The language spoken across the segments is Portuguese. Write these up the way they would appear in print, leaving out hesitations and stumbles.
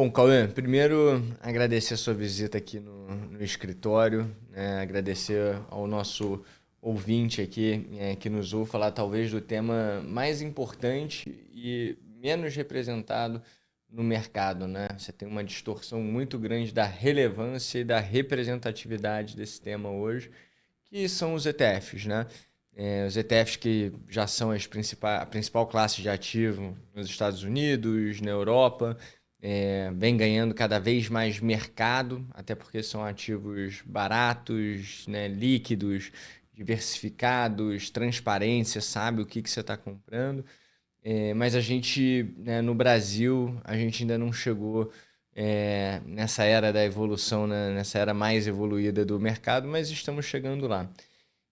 Bom, Cauê, primeiro agradecer a sua visita aqui no escritório, né? Agradecer ao nosso ouvinte aqui que nos ouve falar talvez do tema mais importante e menos representado no mercado, né? Você tem uma distorção muito grande da relevância e da representatividade desse tema hoje, que são os ETFs, né? Os ETFs que já são a principal classe de ativo nos Estados Unidos, na Europa, vem ganhando cada vez mais mercado, até porque são ativos baratos, né, líquidos, diversificados, transparência, sabe o que você está comprando. Mas a gente, né, no Brasil, a gente ainda não chegou nessa era da evolução, né, nessa era mais evoluída do mercado, mas estamos chegando lá.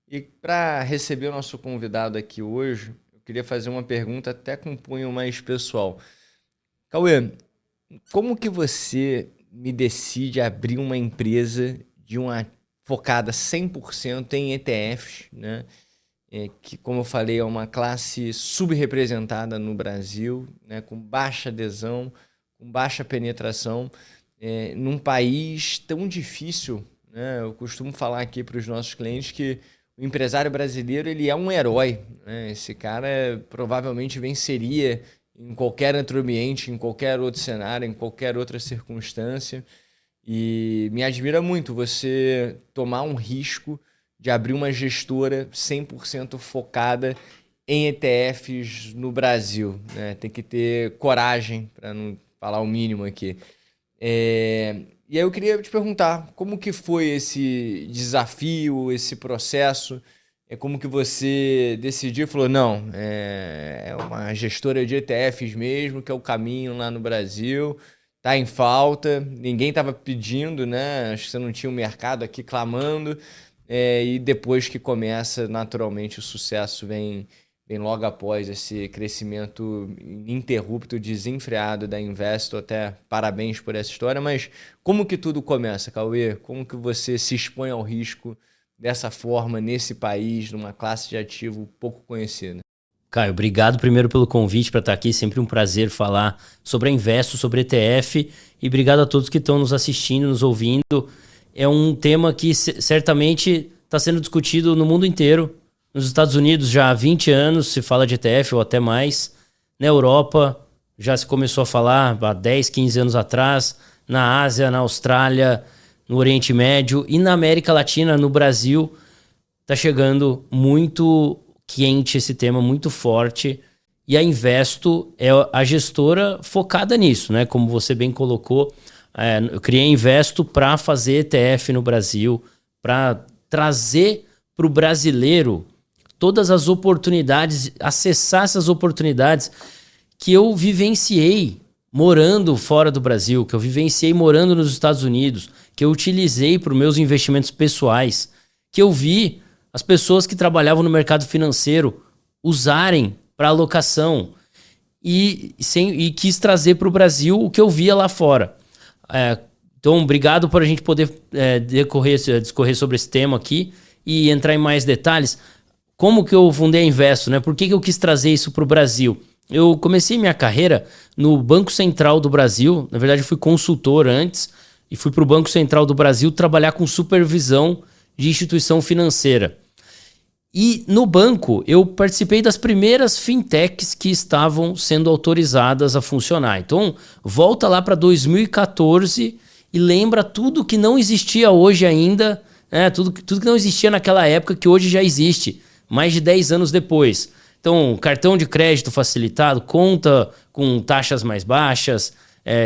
E para receber o nosso convidado aqui hoje, eu queria fazer uma pergunta até com um cunho mais pessoal. Cauê, como que você me decide abrir uma empresa focada 100% em ETFs, né? Que, como eu falei, é uma classe subrepresentada no Brasil, né? Com baixa adesão, com baixa penetração, num país tão difícil, né? Eu costumo falar aqui para os nossos clientes que o empresário brasileiro ele é um herói, né? Esse cara provavelmente venceria em qualquer outro ambiente, em qualquer outro cenário, em qualquer outra circunstância. E me admira muito você tomar um risco de abrir uma gestora 100% focada em ETFs no Brasil, né? Tem que ter coragem, para não falar o mínimo aqui. E aí eu queria te perguntar, como que foi esse desafio, esse processo? Como que você decidiu e falou, não, é uma gestora de ETFs mesmo, que é o caminho lá no Brasil, tá em falta, ninguém estava pedindo, né? Acho que você não tinha um mercado aqui clamando, e depois que começa, naturalmente, o sucesso vem logo após esse crescimento ininterrupto, desenfreado da Investo. Até parabéns por essa história, mas como que tudo começa, Cauê? Como que você se expõe ao risco dessa forma nesse país, numa classe de ativo pouco conhecida? Caio, obrigado primeiro pelo convite para estar aqui, sempre um prazer falar sobre a Investo, sobre ETF, e obrigado a todos que estão nos assistindo, nos ouvindo. É um tema que certamente está sendo discutido no mundo inteiro. Nos Estados Unidos já há 20 anos se fala de ETF ou até mais. Na Europa já se começou a falar há 10, 15 anos atrás. Na Ásia, na Austrália, no Oriente Médio e na América Latina, no Brasil, está chegando muito quente esse tema, muito forte. E a Investo é a gestora focada nisso, né? Como você bem colocou, eu criei a Investo para fazer ETF no Brasil, para trazer para o brasileiro todas as oportunidades, acessar essas oportunidades que eu vivenciei morando fora do Brasil, que eu vivenciei morando nos Estados Unidos, que eu utilizei para os meus investimentos pessoais, que eu vi as pessoas que trabalhavam no mercado financeiro usarem para alocação e quis trazer para o Brasil o que eu via lá fora. Então, obrigado por a gente poder discorrer sobre esse tema aqui e entrar em mais detalhes. Como que eu fundei a Investo, né? Por que eu quis trazer isso para o Brasil? Eu comecei minha carreira no Banco Central do Brasil. Na verdade, eu fui consultor antes e fui para o Banco Central do Brasil trabalhar com supervisão de instituição financeira. E no banco, eu participei das primeiras fintechs que estavam sendo autorizadas a funcionar. Então, volta lá para 2014 e lembra tudo que não existia hoje ainda, né? Tudo que não existia naquela época que hoje já existe, mais de 10 anos depois. Então, cartão de crédito facilitado, conta com taxas mais baixas,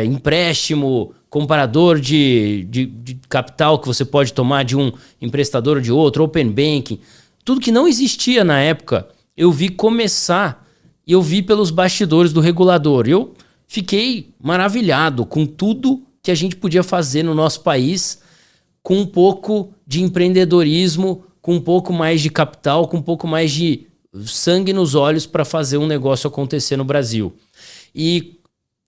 empréstimo, comparador de capital que você pode tomar de um emprestador ou de outro, open banking. Tudo que não existia na época, eu vi começar e eu vi pelos bastidores do regulador. Eu fiquei maravilhado com tudo que a gente podia fazer no nosso país com um pouco de empreendedorismo, com um pouco mais de capital, com um pouco mais de sangue nos olhos para fazer um negócio acontecer no Brasil. E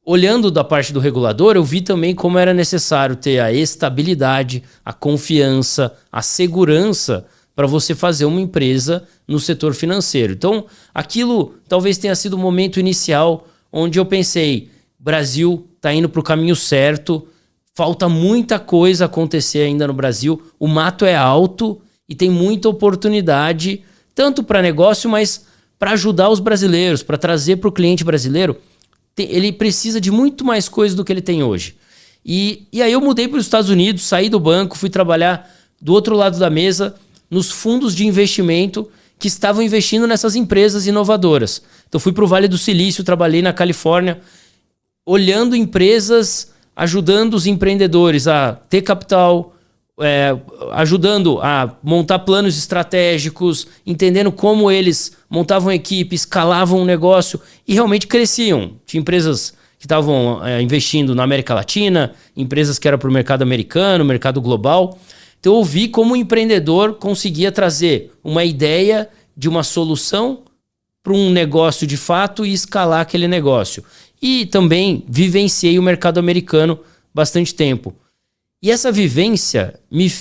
olhando da parte do regulador, eu vi também como era necessário ter a estabilidade, a confiança, a segurança para você fazer uma empresa no setor financeiro. Então, aquilo talvez tenha sido o momento inicial onde eu pensei, Brasil está indo para o caminho certo. Falta muita coisa acontecer ainda no Brasil. O mato é alto e tem muita oportunidade, tanto para negócio, mas para ajudar os brasileiros, para trazer para o cliente brasileiro. Ele precisa de muito mais coisa do que ele tem hoje. E aí eu mudei para os Estados Unidos, saí do banco, fui trabalhar do outro lado da mesa, nos fundos de investimento que estavam investindo nessas empresas inovadoras. Então fui para o Vale do Silício, trabalhei na Califórnia, olhando empresas, ajudando os empreendedores a ter capital, ajudando a montar planos estratégicos, entendendo como eles montavam equipe, escalavam um negócio e realmente cresciam. Tinha empresas que estavam investindo na América Latina, empresas que eram para o mercado americano, mercado global. Então eu vi como o empreendedor conseguia trazer uma ideia de uma solução para um negócio de fato e escalar aquele negócio. E também vivenciei o mercado americano bastante tempo. E essa vivência me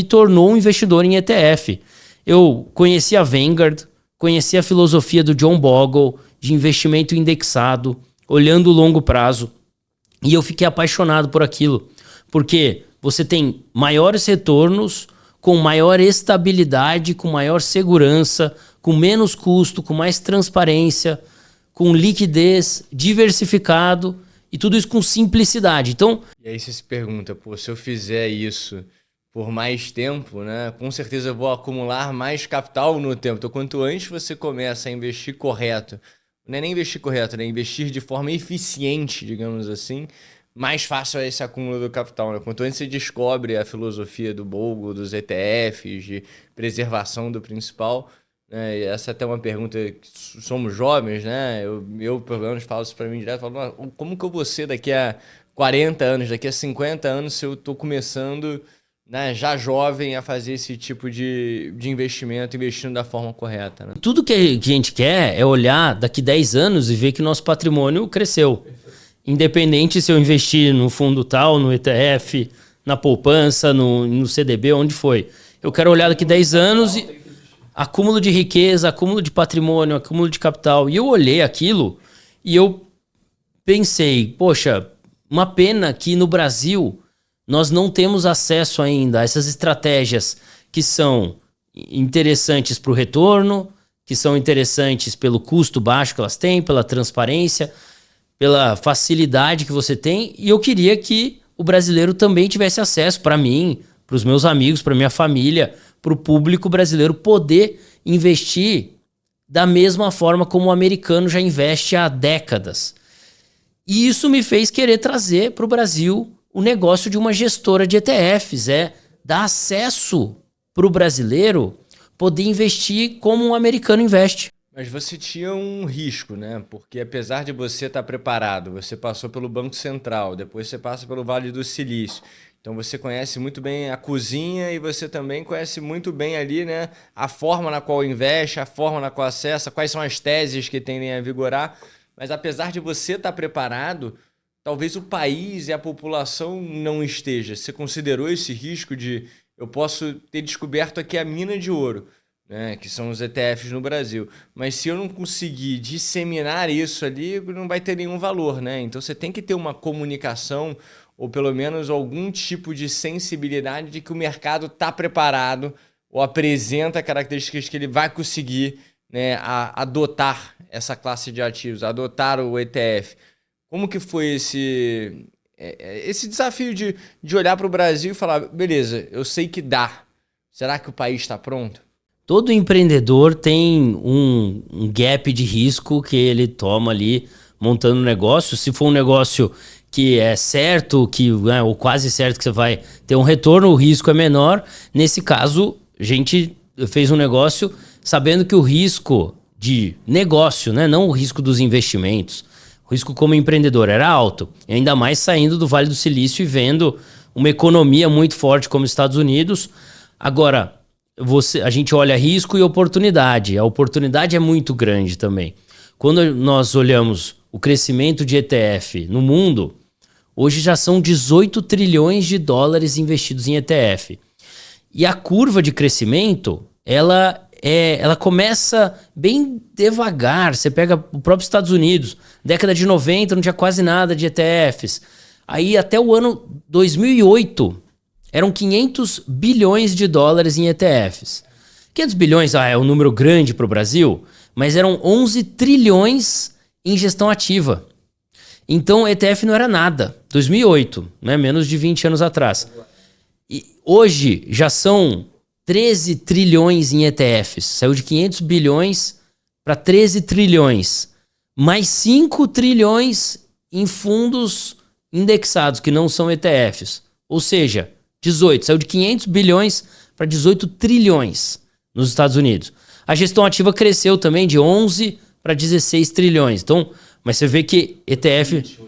tornou um investidor em ETF. Eu conheci a Vanguard, conheci a filosofia do John Bogle de investimento indexado, olhando o longo prazo. E eu fiquei apaixonado por aquilo, porque você tem maiores retornos, com maior estabilidade, com maior segurança, com menos custo, com mais transparência, com liquidez, diversificado e tudo isso com simplicidade. Então, e aí você se pergunta, pô, se eu fizer isso por mais tempo, né, com certeza eu vou acumular mais capital no tempo. Então, quanto antes você começa a investir correto, não é nem investir correto, né, investir de forma eficiente, digamos assim, mais fácil é esse acúmulo do capital, né? Quanto antes você descobre a filosofia do Bogle, dos ETFs, de preservação do principal, né? E essa é até uma pergunta, somos jovens, né? Eu pelo menos falo isso para mim direto, falo, como que eu vou ser daqui a 40 anos, daqui a 50 anos, se eu estou começando, né, já jovem a fazer esse tipo de investimento, investindo da forma correta, né? Tudo que a gente quer é olhar daqui 10 anos e ver que nosso patrimônio cresceu. Independente se eu investir no fundo tal, no ETF, na poupança, no CDB, onde foi. Eu quero olhar daqui 10 anos e acúmulo de riqueza, acúmulo de patrimônio, acúmulo de capital. E eu olhei aquilo e eu pensei, poxa, uma pena que no Brasil nós não temos acesso ainda a essas estratégias que são interessantes para o retorno, que são interessantes pelo custo baixo que elas têm, pela transparência, pela facilidade que você tem, e eu queria que o brasileiro também tivesse acesso, para mim, para os meus amigos, para minha família, para o público brasileiro poder investir da mesma forma como o americano já investe há décadas. E isso me fez querer trazer para o Brasil o negócio de uma gestora de ETFs, dar acesso para o brasileiro poder investir como um americano investe. Mas você tinha um risco, né? Porque apesar de você estar preparado, você passou pelo Banco Central, depois você passa pelo Vale do Silício. Então você conhece muito bem a cozinha e você também conhece muito bem ali, né, a forma na qual investe, a forma na qual acessa, quais são as teses que tendem a vigorar. Mas apesar de você estar preparado, talvez o país e a população não esteja. Você considerou esse risco de eu posso ter descoberto aqui a mina de ouro, né, que são os ETFs no Brasil. Mas se eu não conseguir disseminar isso ali, não vai ter nenhum valor, né? Então você tem que ter uma comunicação ou pelo menos algum tipo de sensibilidade de que o mercado está preparado ou apresenta características que ele vai conseguir, né, adotar essa classe de ativos, adotar o ETF. Como que foi esse desafio de olhar para o Brasil e falar, beleza, eu sei que dá. Será que o país está pronto? Todo empreendedor tem um gap de risco que ele toma ali montando um negócio. Se for um negócio que é certo, ou quase certo que você vai ter um retorno, o risco é menor. Nesse caso, a gente fez um negócio sabendo que o risco de negócio, né, não o risco dos investimentos, o risco como empreendedor era alto. E ainda mais saindo do Vale do Silício e vendo uma economia muito forte como os Estados Unidos. Agora, a gente olha risco e oportunidade. A oportunidade é muito grande também. Quando nós olhamos o crescimento de ETF no mundo, hoje já são 18 trilhões de dólares investidos em ETF. E a curva de crescimento, ela ela começa bem devagar. Você pega o próprio Estados Unidos, década de 90 não tinha quase nada de ETFs. Aí até o ano 2008 eram 500 bilhões de dólares em ETFs. 500 bilhões é um número grande para o Brasil, mas eram 11 trilhões em gestão ativa. Então ETF não era nada. 2008, né? Menos de 20 anos atrás. E hoje já são 13 trilhões em ETFs. Saiu de 500 bilhões para 13 trilhões. Mais 5 trilhões em fundos indexados, que não são ETFs. Ou seja, 18. Saiu de 500 bilhões para 18 trilhões nos Estados Unidos. A gestão ativa cresceu também de 11 para 16 trilhões. Então, mas você vê que ETF,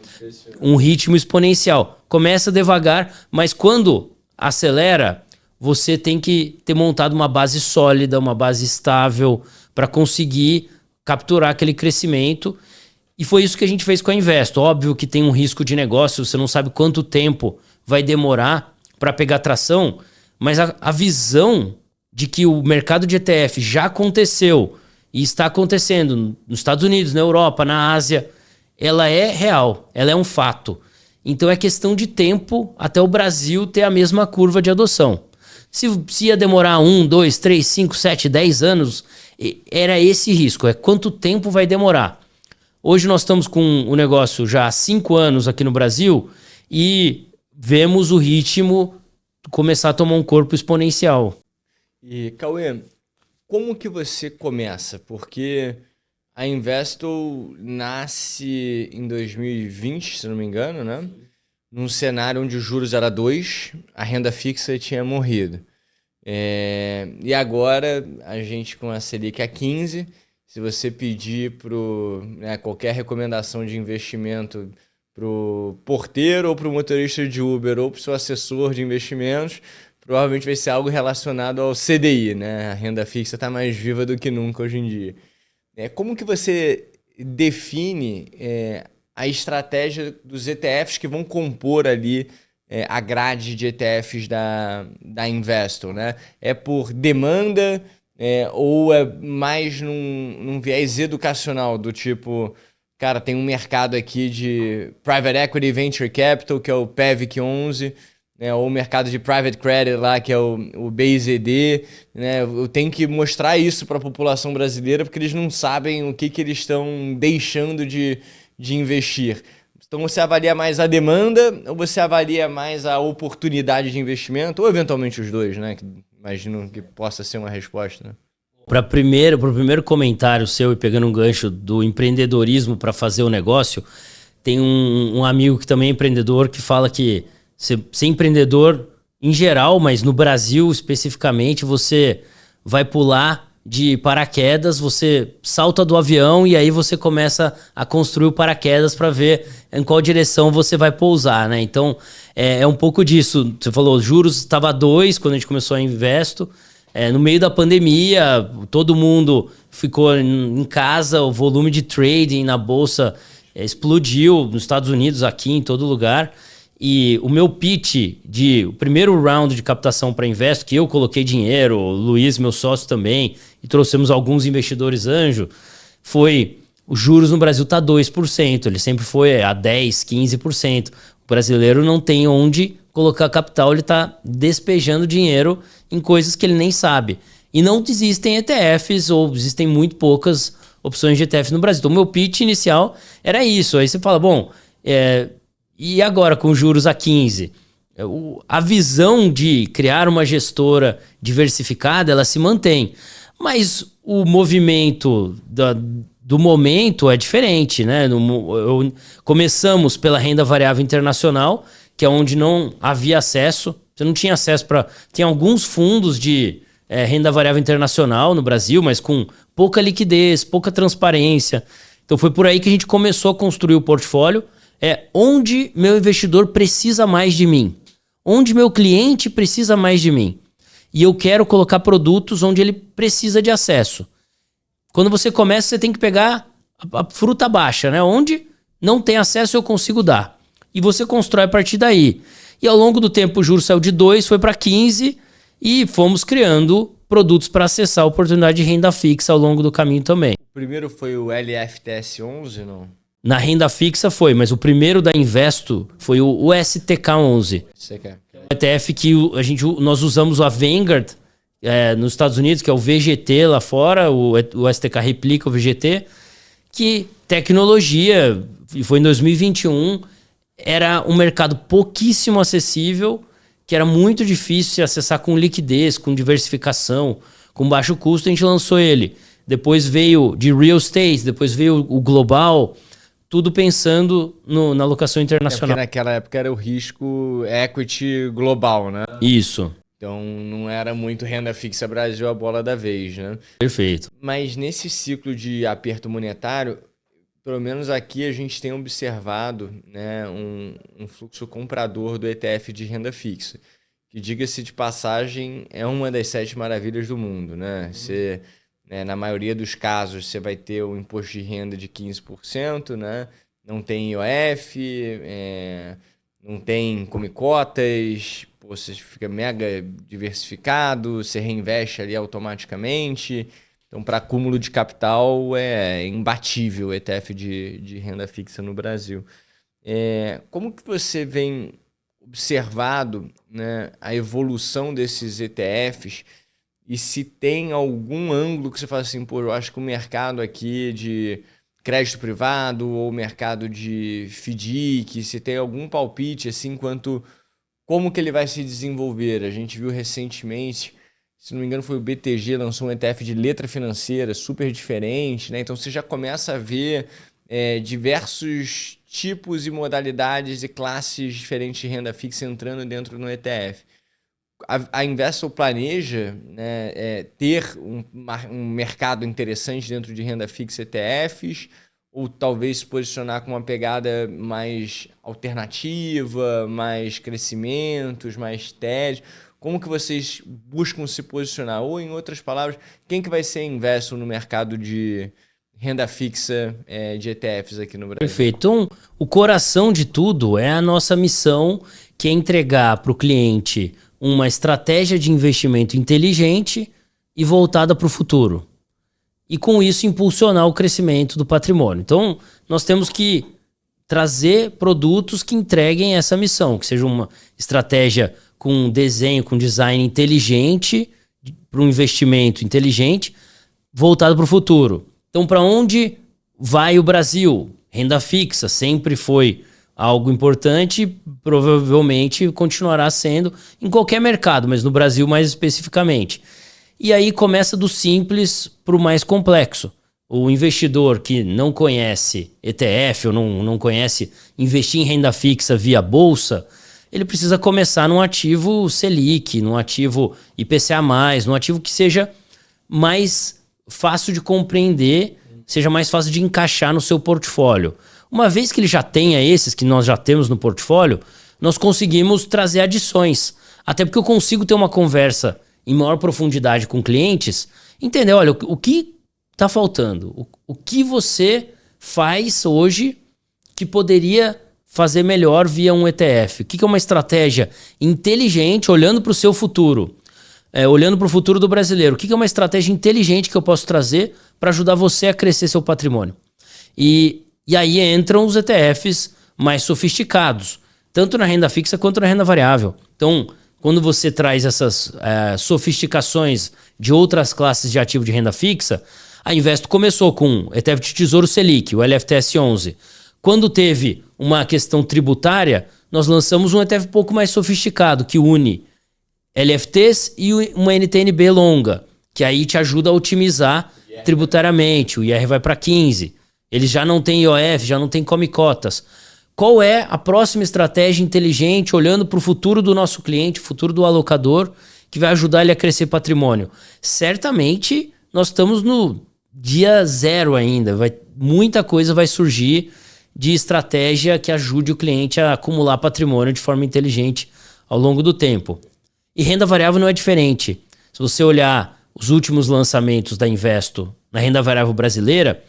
um ritmo exponencial. Começa devagar, mas quando acelera, você tem que ter montado uma base sólida, uma base estável para conseguir capturar aquele crescimento. E foi isso que a gente fez com a Investo. Óbvio que tem um risco de negócio, você não sabe quanto tempo vai demorar para pegar tração, mas a visão de que o mercado de ETF já aconteceu e está acontecendo nos Estados Unidos, na Europa, na Ásia, ela é real, ela é um fato. Então é questão de tempo até o Brasil ter a mesma curva de adoção. Se ia demorar 1, 2, 3, 5, 7, 10 anos, era esse risco, é quanto tempo vai demorar. Hoje nós estamos com o negócio já há 5 anos aqui no Brasil e vemos o ritmo começar a tomar um corpo exponencial. E, Cauê, como que você começa? Porque a Investo nasce em 2020, se não me engano, né? Num cenário onde os juros era 2, a renda fixa tinha morrido. E agora, a gente com a Selic a 15, se você pedir qualquer recomendação de investimento para o porteiro ou para o motorista de Uber ou para o seu assessor de investimentos, provavelmente vai ser algo relacionado ao CDI, né? A renda fixa está mais viva do que nunca hoje em dia. Como que você define a estratégia dos ETFs que vão compor ali a grade de ETFs da Investo, né? É por demanda ou é mais num viés educacional do tipo, cara, tem um mercado aqui de Private Equity Venture Capital, que é o PEVIC 11, ou o mercado de Private Credit lá, que é o BIZD, né? Eu tenho que mostrar isso para a população brasileira porque eles não sabem o que eles estão deixando de investir. Então você avalia mais a demanda ou você avalia mais a oportunidade de investimento? Ou eventualmente os dois, né? Imagino que possa ser uma resposta, né? Para o primeiro comentário seu e pegando um gancho do empreendedorismo para fazer o negócio, tem um amigo que também é empreendedor que fala que ser empreendedor em geral, mas no Brasil especificamente, você vai pular de paraquedas, você salta do avião e aí você começa a construir o paraquedas para ver em qual direção você vai pousar, né? Então, é um pouco disso. Você falou, juros estava 2 quando a gente começou a Investo. No meio da pandemia, todo mundo ficou em casa, o volume de trading na bolsa explodiu nos Estados Unidos, aqui, em todo lugar. E o meu pitch o primeiro round de captação para Investo, que eu coloquei dinheiro, o Luiz, meu sócio também, e trouxemos alguns investidores anjo, foi: os juros no Brasil tá 2%, ele sempre foi a 10%, 15%. O brasileiro não tem onde colocar capital, ele está despejando dinheiro em coisas que ele nem sabe. E não existem ETFs, ou existem muito poucas opções de ETF no Brasil. Então, o meu pitch inicial era isso. Aí você fala, bom, e agora com juros a 15? A visão de criar uma gestora diversificada, ela se mantém. Mas o movimento do momento é diferente, né? Começamos pela renda variável internacional, que é onde não havia acesso. Você não tinha acesso para... Tem alguns fundos de renda variável internacional no Brasil, mas com pouca liquidez, pouca transparência. Então foi por aí que a gente começou a construir o portfólio. Onde meu investidor precisa mais de mim. Onde meu cliente precisa mais de mim. E eu quero colocar produtos onde ele precisa de acesso. Quando você começa, você tem que pegar a fruta baixa, né? Onde não tem acesso, eu consigo dar. E você constrói a partir daí. E ao longo do tempo o juro saiu de 2, foi para 15 e fomos criando produtos para acessar a oportunidade de renda fixa ao longo do caminho também. O primeiro foi o LFTS 11, não? Na renda fixa foi, mas o primeiro da Investo foi o STK11. Você quer? O ETF que nós usamos a Vanguard nos Estados Unidos, que é o VGT lá fora, o STK replica o VGT, que tecnologia, foi em 2021, era um mercado pouquíssimo acessível, que era muito difícil se acessar com liquidez, com diversificação, com baixo custo. A gente lançou ele. Depois veio de real estate, depois veio o global, tudo pensando na alocação internacional. Porque naquela época era o risco equity global, né? Isso. Então não era muito renda fixa Brasil a bola da vez, né? Perfeito. Mas nesse ciclo de aperto monetário, pelo menos aqui a gente tem observado, né, um fluxo comprador do ETF de renda fixa, que, diga-se de passagem, é uma das 7 maravilhas do mundo, né? Você, né, na maioria dos casos, você vai ter o imposto de renda de 15%, né? Não tem IOF, não tem come cotas, você fica mega diversificado, você reinveste ali automaticamente. Então, para acúmulo de capital, é imbatível o ETF de renda fixa no Brasil. Como que você vem observado, né, a evolução desses ETFs e se tem algum ângulo que você fala assim, pô, eu acho que o mercado aqui de crédito privado ou mercado de FDIC, se tem algum palpite assim quanto como que ele vai se desenvolver? A gente viu recentemente, se não me engano foi o BTG, lançou um ETF de letra financeira super diferente, né? Então você já começa a ver diversos tipos e modalidades e classes diferentes de renda fixa entrando dentro do ETF. A Investo planeja, né, ter um mercado interessante dentro de renda fixa ETFs, ou talvez se posicionar com uma pegada mais alternativa, mais crescimentos, mais TED. Como que vocês buscam se posicionar? Ou, em outras palavras, quem que vai ser a Investo no mercado de renda fixa de ETFs aqui no Brasil? Perfeito. Então, o coração de tudo é a nossa missão, que é entregar para o cliente uma estratégia de investimento inteligente e voltada para o futuro. E com isso impulsionar o crescimento do patrimônio. Então, nós temos que trazer produtos que entreguem essa missão, que seja uma estratégia com desenho, com design inteligente, para um investimento inteligente, voltado para o futuro. Então, para onde vai o Brasil? Renda fixa sempre foi algo importante, provavelmente continuará sendo em qualquer mercado, mas no Brasil mais especificamente. E aí começa do simples para o mais complexo. O investidor que não conhece ETF ou não conhece investir em renda fixa via bolsa, ele precisa começar num ativo Selic, num ativo IPCA+, num ativo que seja mais fácil de compreender, seja mais fácil de encaixar no seu portfólio. Uma vez que ele já tenha esses que nós já temos no portfólio, nós conseguimos trazer adições. Até porque eu consigo ter uma conversa em maior profundidade com clientes, entender, olha, o que está faltando? O que você faz hoje que poderia fazer melhor via um ETF? O que é uma estratégia inteligente, olhando para o seu futuro? Olhando para o futuro do brasileiro. O que é uma estratégia inteligente que eu posso trazer para ajudar você a crescer seu patrimônio? E aí entram os ETFs mais sofisticados, tanto na renda fixa quanto na renda variável. Então, quando você traz essas sofisticações de outras classes de ativo de renda fixa, a Investo começou com ETF de Tesouro Selic, o LFTS 11. Quando teve uma questão tributária, nós lançamos um ETF um pouco mais sofisticado, que une LFTs e uma NTNB longa, que aí te ajuda a otimizar tributariamente. O IR vai para 15. Eles já não têm IOF, já não tem come cotas. Qual é a próxima estratégia inteligente, olhando para o futuro do nosso cliente, futuro do alocador, que vai ajudar ele a crescer patrimônio? Certamente, nós estamos no dia zero ainda. Muita coisa vai surgir de estratégia que ajude o cliente a acumular patrimônio de forma inteligente ao longo do tempo. E renda variável não é diferente. Se você olhar os últimos lançamentos da Investo na renda variável brasileira,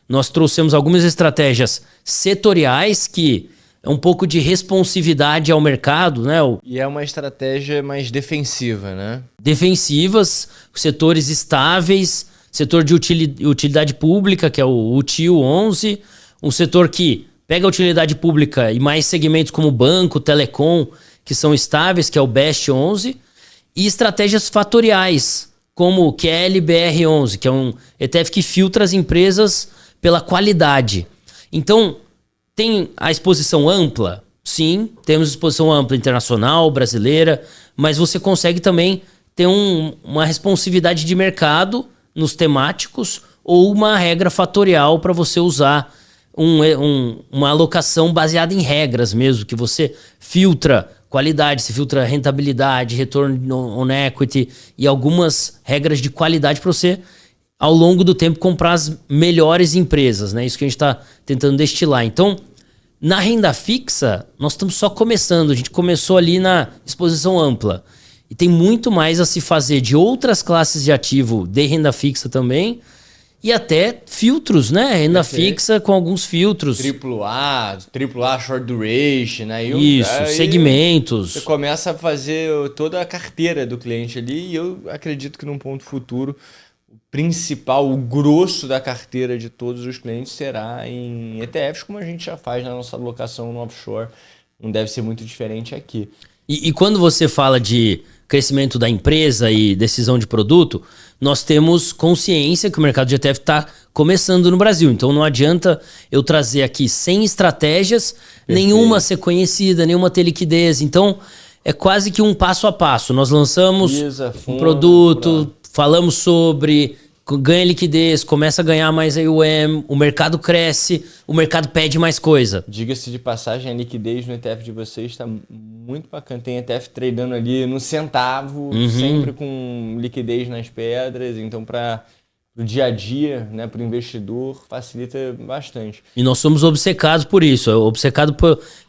nós trouxemos algumas estratégias setoriais que é um pouco de responsividade ao mercado, né? E é uma estratégia mais defensiva, né? Defensivas, setores estáveis, setor de utilidade pública, que é o UTIL 11, um setor que pega a utilidade pública e mais segmentos como banco, telecom, que são estáveis, que é o BEST 11, e estratégias fatoriais, como o QL BR11, que é um ETF que filtra as empresas pela qualidade. Então, tem a exposição ampla? Sim, temos exposição ampla internacional, brasileira, mas você consegue também ter uma responsividade de mercado nos temáticos ou uma regra fatorial para você usar uma alocação baseada em regras mesmo, que você filtra qualidade, você filtra rentabilidade, retorno on equity e algumas regras de qualidade para você, ao longo do tempo, comprar as melhores empresas, né? Isso que a gente está tentando destilar. Então, na renda fixa, nós estamos só começando. A gente começou ali na exposição ampla. E tem muito mais a se fazer de outras classes de ativo de renda fixa também. E até filtros, né? Renda fixa com alguns filtros. AAA short duration, né? Isso, aí segmentos. Você começa a fazer toda a carteira do cliente ali. E eu acredito que num ponto futuro, o principal, o grosso da carteira de todos os clientes será em ETFs, como a gente já faz na nossa alocação no offshore. Não deve ser muito diferente aqui. E quando você fala de crescimento da empresa e decisão de produto, nós temos consciência que o mercado de ETF está começando no Brasil. Então não adianta eu trazer aqui 100 estratégias, nenhuma ser conhecida, nenhuma ter liquidez. Então é quase que um passo a passo. Nós lançamos um produto, falamos sobre, ganha liquidez, começa a ganhar mais AUM, o mercado cresce, o mercado pede mais coisa. Diga-se de passagem, a liquidez no ETF de vocês está muito bacana. Tem ETF tradando ali no centavo, sempre com liquidez nas pedras. Então, para o dia a dia, né, para o investidor, facilita bastante. E nós somos obcecados por isso, obcecado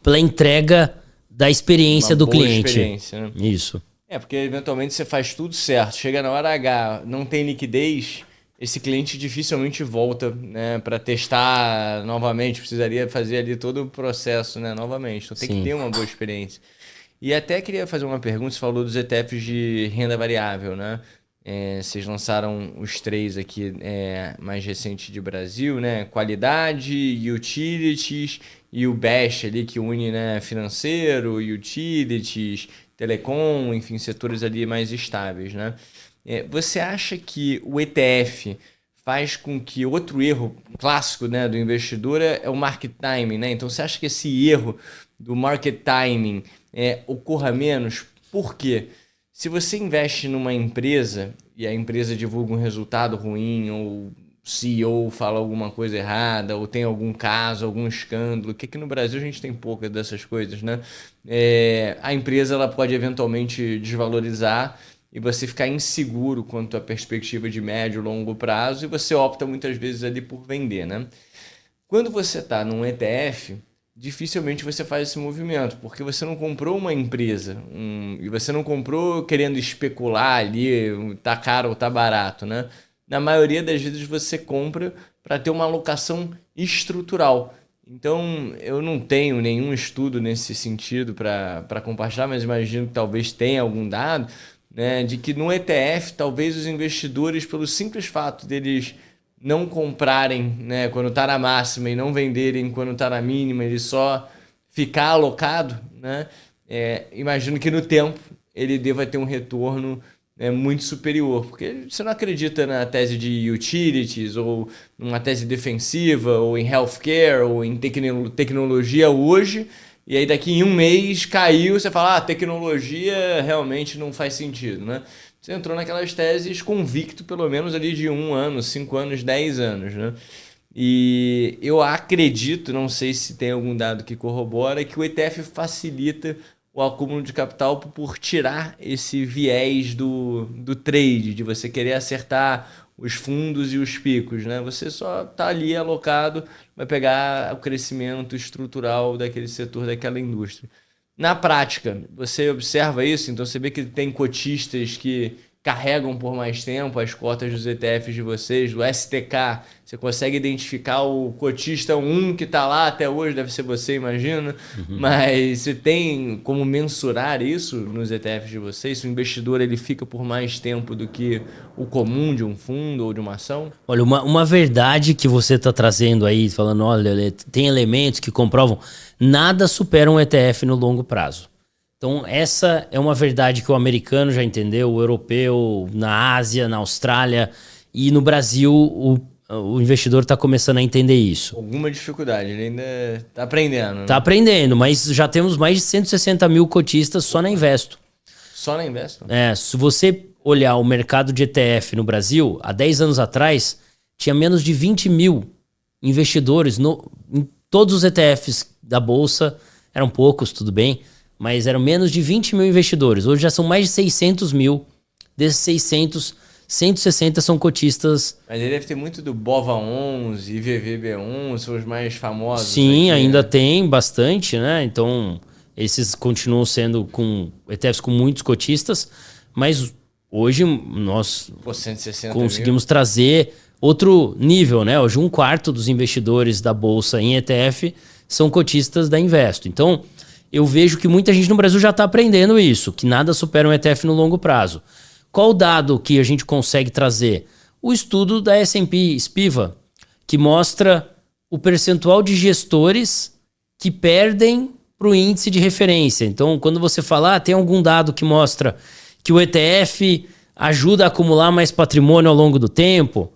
pela entrega da experiência do cliente. Experiência, né? Isso. Porque eventualmente você faz tudo certo, chega na hora H, não tem liquidez, esse cliente dificilmente volta, né, para testar novamente, precisaria fazer ali todo o processo, né, novamente. Então tem que ter uma boa experiência. E até queria fazer uma pergunta, você falou dos ETFs de renda variável, né? Vocês lançaram os 3 aqui mais recente de Brasil, né? Qualidade, Utilities e o BEST ali que une, né, financeiro, Utilities, telecom, enfim, setores ali mais estáveis, né? Você acha que o ETF faz com que outro erro clássico, né, do investidor é o market timing, né? Então você acha que esse erro do market timing ocorra menos? Por quê? Se você investe numa empresa e a empresa divulga um resultado ruim, ou o CEO fala alguma coisa errada, ou tem algum caso, algum escândalo, que aqui no Brasil a gente tem poucas dessas coisas, né? A empresa ela pode eventualmente desvalorizar e você ficar inseguro quanto à perspectiva de médio e longo prazo e você opta muitas vezes ali por vender, né? Quando você está num ETF, dificilmente você faz esse movimento, porque você não comprou uma empresa e você não comprou querendo especular ali, tá caro ou tá barato, né? Na maioria das vezes você compra para ter uma alocação estrutural. Então, eu não tenho nenhum estudo nesse sentido para compartilhar, mas imagino que talvez tenha algum dado, né, de que no ETF, talvez os investidores, pelo simples fato deles não comprarem, né, quando está na máxima e não venderem quando está na mínima, ele só ficar alocado, né, imagino que no tempo ele deva ter um retorno muito superior, porque você não acredita na tese de utilities, ou numa tese defensiva, ou em healthcare, ou em tecnologia hoje, e aí daqui em um mês caiu, você fala, tecnologia realmente não faz sentido, né? Você entrou naquelas teses convicto pelo menos ali de 1 ano, 5 anos, 10 anos, né? E eu acredito, não sei se tem algum dado que corrobora, que o ETF facilita o acúmulo de capital por tirar esse viés do trade, de você querer acertar os fundos e os picos, né? Você só está ali alocado, vai pegar o crescimento estrutural daquele setor, daquela indústria. Na prática, você observa isso, então você vê que tem cotistas que carregam por mais tempo as cotas dos ETFs de vocês, do STK. Você consegue identificar o cotista 1 que está lá até hoje, deve ser você, imagina. Mas você tem como mensurar isso nos ETFs de vocês? Se o investidor ele fica por mais tempo do que o comum de um fundo ou de uma ação? Olha, uma verdade que você está trazendo aí, falando, olha, tem elementos que comprovam, nada supera um ETF no longo prazo. Então, essa é uma verdade que o americano já entendeu, o europeu, na Ásia, na Austrália e no Brasil, o investidor está começando a entender isso. Alguma dificuldade, ele ainda está aprendendo. Está aprendendo, mas já temos mais de 160 mil cotistas só na Investo. Só na Investo? Se você olhar o mercado de ETF no Brasil, há 10 anos atrás, tinha menos de 20 mil investidores em todos os ETFs da Bolsa. Eram poucos, tudo bem, mas eram menos de 20 mil investidores. Hoje já são mais de 600 mil. Desses 600, 160 são cotistas. Mas ele deve ter muito do BOVA11 e VVB1, são os mais famosos. Sim, aqui, ainda né? tem bastante, né? Então, esses continuam sendo com ETFs com muitos cotistas, mas hoje nós 160 conseguimos trazer outro nível, né? Hoje 1/4 dos investidores da Bolsa em ETF são cotistas da Investo. Então, eu vejo que muita gente no Brasil já está aprendendo isso, que nada supera um ETF no longo prazo. Qual o dado que a gente consegue trazer? O estudo da S&P Spiva, que mostra o percentual de gestores que perdem para o índice de referência. Então, quando você fala, tem algum dado que mostra que o ETF ajuda a acumular mais patrimônio ao longo do tempo,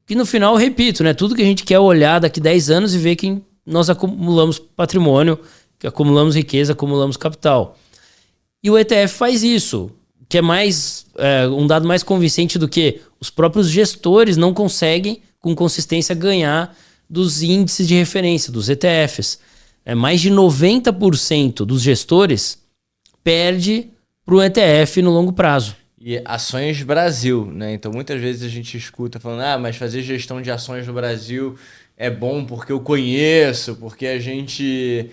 que no final, eu repito, né, tudo que a gente quer é olhar daqui 10 anos e ver que nós acumulamos patrimônio, que acumulamos riqueza, acumulamos capital. E o ETF faz isso, que é mais um dado mais convincente do que os próprios gestores não conseguem, com consistência, ganhar dos índices de referência, dos ETFs. Mais de 90% dos gestores perde para o ETF no longo prazo. E ações Brasil, né? Então muitas vezes a gente escuta falando, mas fazer gestão de ações no Brasil é bom porque eu conheço, porque a gente...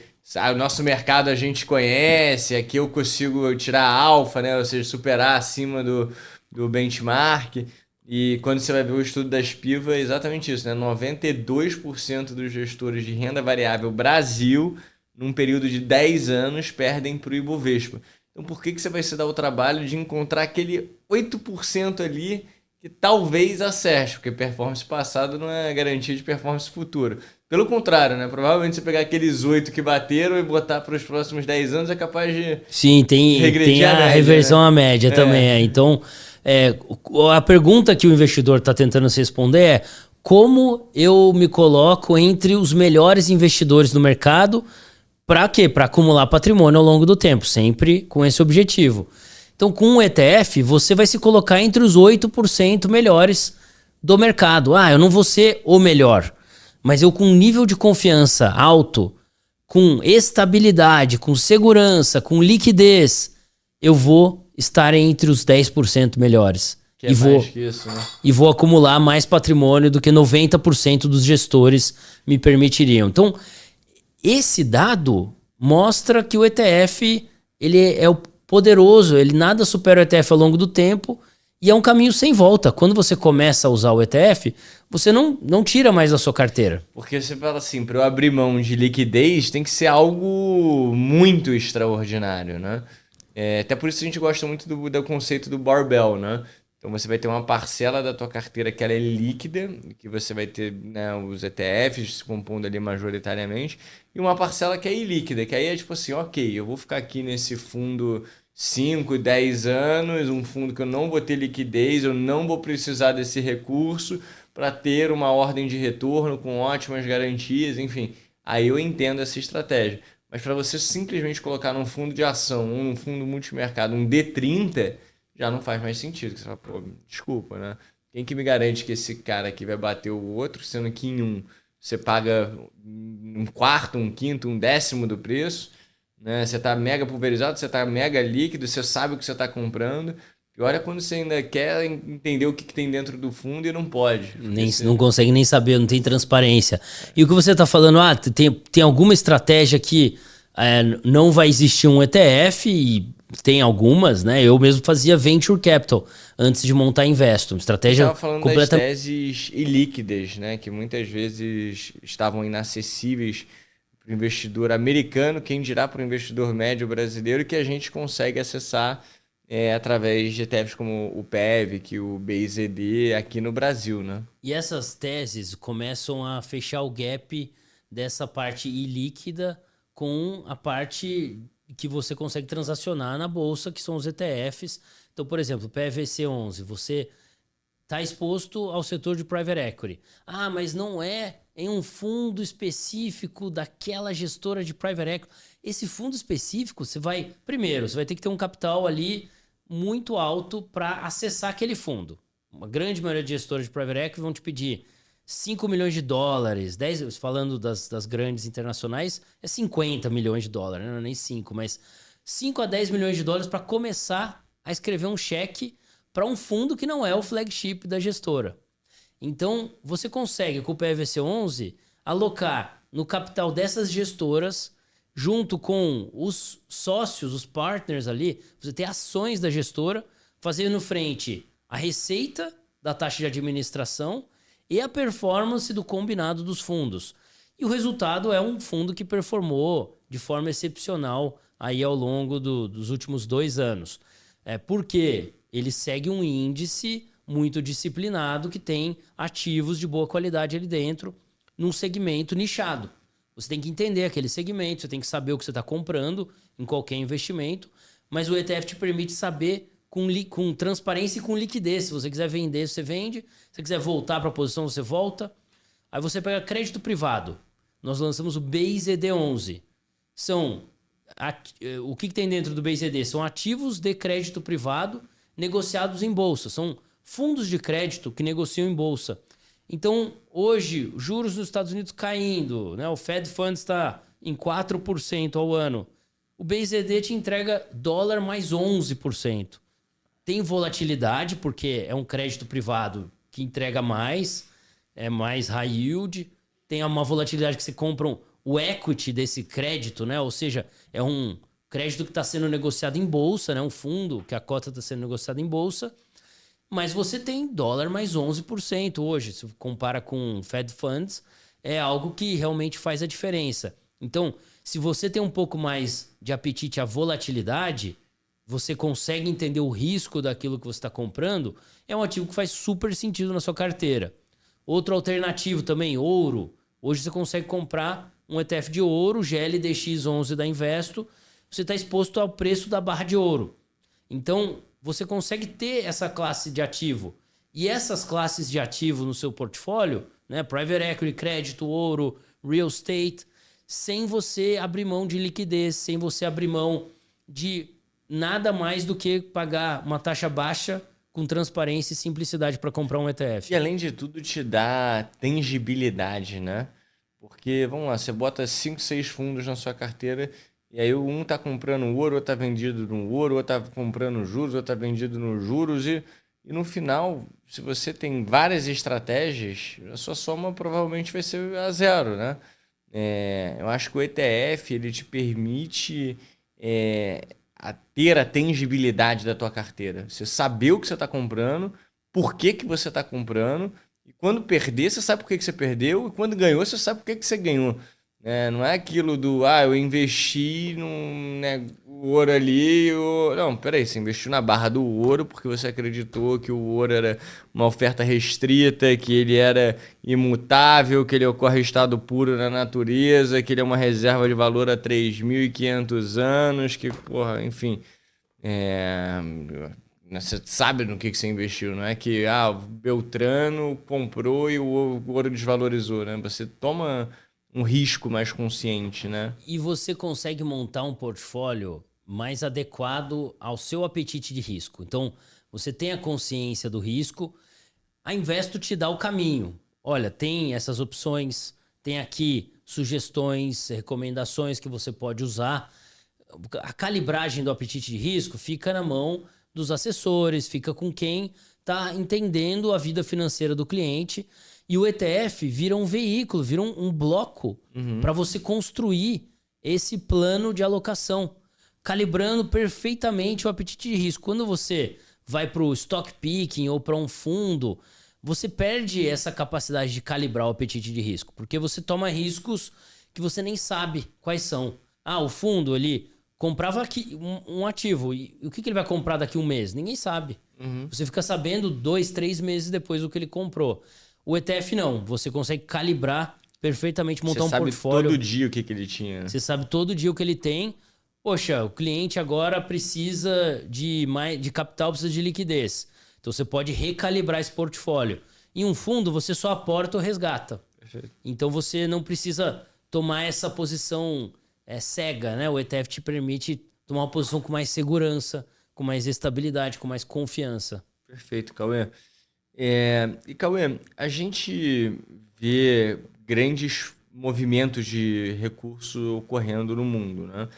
o nosso mercado a gente conhece, aqui eu consigo tirar alfa, né? Ou seja, superar acima do benchmark. E quando você vai ver o estudo da Spiva, é exatamente isso, né? 92% dos gestores de renda variável Brasil, num período de 10 anos, perdem para o Ibovespa. Então por que você vai se dar o trabalho de encontrar aquele 8% ali que talvez acerte? Porque performance passada não é garantia de performance futura. Pelo contrário, né? Provavelmente você pegar aqueles 8 que bateram e botar para os próximos 10 anos é capaz de... Sim, tem a média, reversão à média também. Então, a pergunta que o investidor está tentando se responder é: como eu me coloco entre os melhores investidores do mercado? Para quê? Para acumular patrimônio ao longo do tempo, sempre com esse objetivo. Então, com um ETF, você vai se colocar entre os 8% melhores do mercado. Eu não vou ser o melhor, mas eu com um nível de confiança alto, com estabilidade, com segurança, com liquidez, eu vou estar entre os 10% melhores. Que é mais que isso, né? E vou acumular mais patrimônio do que 90% dos gestores me permitiriam. Então, esse dado mostra que o ETF ele é poderoso, ele nada supera o ETF ao longo do tempo e é um caminho sem volta. Quando você começa a usar o ETF, você não tira mais da sua carteira. Porque você fala assim, para eu abrir mão de liquidez tem que ser algo muito extraordinário, né? Até por isso a gente gosta muito do conceito do barbell, né? Então você vai ter uma parcela da tua carteira que ela é líquida, que você vai ter, né, os ETFs se compondo ali majoritariamente, e uma parcela que é ilíquida, que aí é tipo assim, ok, eu vou ficar aqui nesse fundo 5, 10 anos, um fundo que eu não vou ter liquidez, eu não vou precisar desse recurso para ter uma ordem de retorno com ótimas garantias, enfim, aí eu entendo essa estratégia. Mas para você simplesmente colocar num fundo de ação, num fundo multimercado, um D30, já não faz mais sentido. Você fala, pô, desculpa, né? Quem que me garante que esse cara aqui vai bater o outro, sendo que em um você paga 1/4, 1/5, 1/10 do preço, né? Você tá mega pulverizado, você tá mega líquido, você sabe o que você tá comprando. E olha quando você ainda quer entender o que tem dentro do fundo e não pode. Não consegue nem saber, não tem transparência. E o que você está falando, tem alguma estratégia que não vai existir um ETF e Tem algumas, né? Eu mesmo fazia venture capital antes de montar Investo. Estratégia Estava falando das teses ilíquidas, né? Que muitas vezes estavam inacessíveis para o investidor americano, quem dirá para o investidor médio brasileiro, que a gente consegue acessar através de ETFs como o PEVIC, o BIZD aqui no Brasil, né? E essas teses começam a fechar o gap dessa parte ilíquida com a parte que você consegue transacionar na bolsa, que são os ETFs. Então, por exemplo, o PVC11, você está exposto ao setor de private equity. Ah, mas não é em um fundo específico daquela gestora de private equity. Esse fundo específico, primeiro, você vai ter que ter um capital ali muito alto para acessar aquele fundo. Uma grande maioria de gestoras de private equity vão te pedir 5 milhões de dólares, 10, falando das grandes internacionais, é 50 milhões de dólares, não é nem 5, mas 5 a 10 milhões de dólares para começar a escrever um cheque para um fundo que não é o flagship da gestora. Então, você consegue, com o PVC11, alocar no capital dessas gestoras, junto com os sócios, os partners ali, você ter ações da gestora, fazendo frente a receita da taxa de administração e a performance do combinado dos fundos. E o resultado é um fundo que performou de forma excepcional aí ao longo dos últimos 2 anos. Porque ele segue um índice muito disciplinado que tem ativos de boa qualidade ali dentro, num segmento nichado. Você tem que entender aquele segmento, você tem que saber o que você está comprando em qualquer investimento, mas o ETF te permite saber com transparência e com liquidez. Se você quiser vender, você vende. Se você quiser voltar para a posição, você volta. Aí você pega crédito privado. Nós lançamos o BIZD11. O que tem dentro do BIZD? São ativos de crédito privado negociados em bolsa. São fundos de crédito que negociam em bolsa. Então, hoje, juros nos Estados Unidos caindo, né? O Fed Funds está em 4% ao ano. O BIZD te entrega dólar mais 11%. Tem volatilidade, porque é um crédito privado que entrega mais, é mais high yield. Tem uma volatilidade que você compra o equity desse crédito, né? Ou seja, é um crédito que está sendo negociado em bolsa, né? Um fundo que a cota está sendo negociada em bolsa. Mas você tem dólar mais 11% hoje. Se compara com Fed Funds, é algo que realmente faz a diferença. Então, se você tem um pouco mais de apetite à volatilidade, você consegue entender o risco daquilo que você está comprando, é um ativo que faz super sentido na sua carteira. Outro alternativo também, ouro. Hoje você consegue comprar um ETF de ouro, GLDX11 da Investo, você está exposto ao preço da barra de ouro. Então, você consegue ter essa classe de ativo. E essas classes de ativo no seu portfólio, né, private equity, crédito, ouro, real estate, sem você abrir mão de liquidez, sem você abrir mão de nada mais do que pagar uma taxa baixa com transparência e simplicidade para comprar um ETF. E além de tudo, te dá tangibilidade, né? Porque, vamos lá, você bota 5, 6 fundos na sua carteira e aí um está comprando ouro, outro está vendido no ouro, outro está comprando juros, outro está vendido nos juros e no final, se você tem várias estratégias, a sua soma provavelmente vai ser a zero, né? Eu acho que o ETF ele te permite ter a tangibilidade da tua carteira. Você saber o que você está comprando, por que você está comprando, e quando perder, você sabe por que você perdeu, e quando ganhou, você sabe por que você ganhou. Não é aquilo do, eu investi num ouro ali, não, peraí, você investiu na barra do ouro porque você acreditou que o ouro era uma oferta restrita, que ele era imutável, que ele ocorre em estado puro na natureza, que ele é uma reserva de valor há 3.500 anos, que, porra, enfim, você sabe no que você investiu, não é que o Beltrano comprou e o ouro desvalorizou, né? Você toma um risco mais consciente, né? E você consegue montar um portfólio mais adequado ao seu apetite de risco. Então, você tem a consciência do risco, a Investo te dá o caminho. Olha, tem essas opções, tem aqui sugestões, recomendações que você pode usar. A calibragem do apetite de risco fica na mão dos assessores, fica com quem está entendendo a vida financeira do cliente. E o ETF vira um veículo, vira um bloco para você construir esse plano de alocação. calibrando perfeitamente o apetite de risco. Quando você vai para o stock picking ou para um fundo, você perde essa capacidade de calibrar o apetite de risco, porque você toma riscos que você nem sabe quais são. O fundo ali comprava aqui um ativo, e o que ele vai comprar daqui a um mês? Ninguém sabe. Você fica sabendo 2, 3 meses depois do que ele comprou. O ETF não, você consegue calibrar perfeitamente, montar um portfólio. Você sabe todo dia o que ele tinha. Você sabe todo dia o que ele tem. Poxa, o cliente agora precisa de capital, precisa de liquidez. Então você pode recalibrar esse portfólio. Em um fundo, você só aporta ou resgata. Perfeito. Então você não precisa tomar essa posição cega, né? O ETF te permite tomar uma posição com mais segurança, com mais estabilidade, com mais confiança. Perfeito, Cauê. E Cauê, a gente vê grandes movimentos de recurso ocorrendo no mundo, né?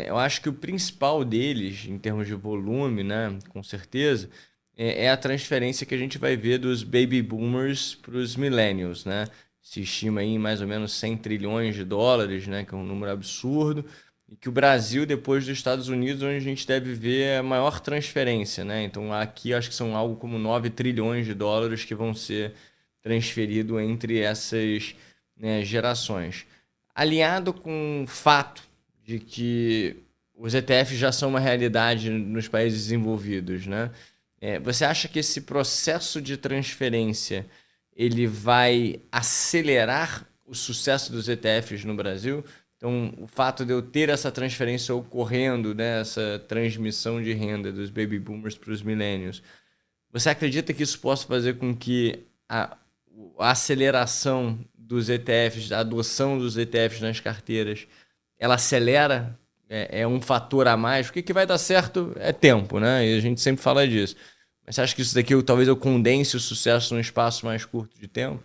Eu acho que o principal deles, em termos de volume, né, com certeza, é a transferência que a gente vai ver dos baby boomers para os millennials, né? Se estima aí em mais ou menos 100 trilhões de dólares, né, que é um número absurdo, e que o Brasil, depois dos Estados Unidos, onde a gente deve ver a maior transferência, né? Então aqui acho que são algo como 9 trilhões de dólares que vão ser transferidos entre essas, né, gerações. Alinhado com o fato de que os ETFs já são uma realidade nos países desenvolvidos, né? Você acha que esse processo de transferência ele vai acelerar o sucesso dos ETFs no Brasil? Então, o fato de eu ter essa transferência ocorrendo, né, essa transmissão de renda dos baby boomers para os millennials, você acredita que isso possa fazer com que a aceleração dos ETFs, a adoção dos ETFs nas carteiras, ela acelera? É um fator a mais? O que vai dar certo é tempo, né? E a gente sempre fala disso. Mas você acha que isso daqui talvez eu condense o sucesso num espaço mais curto de tempo?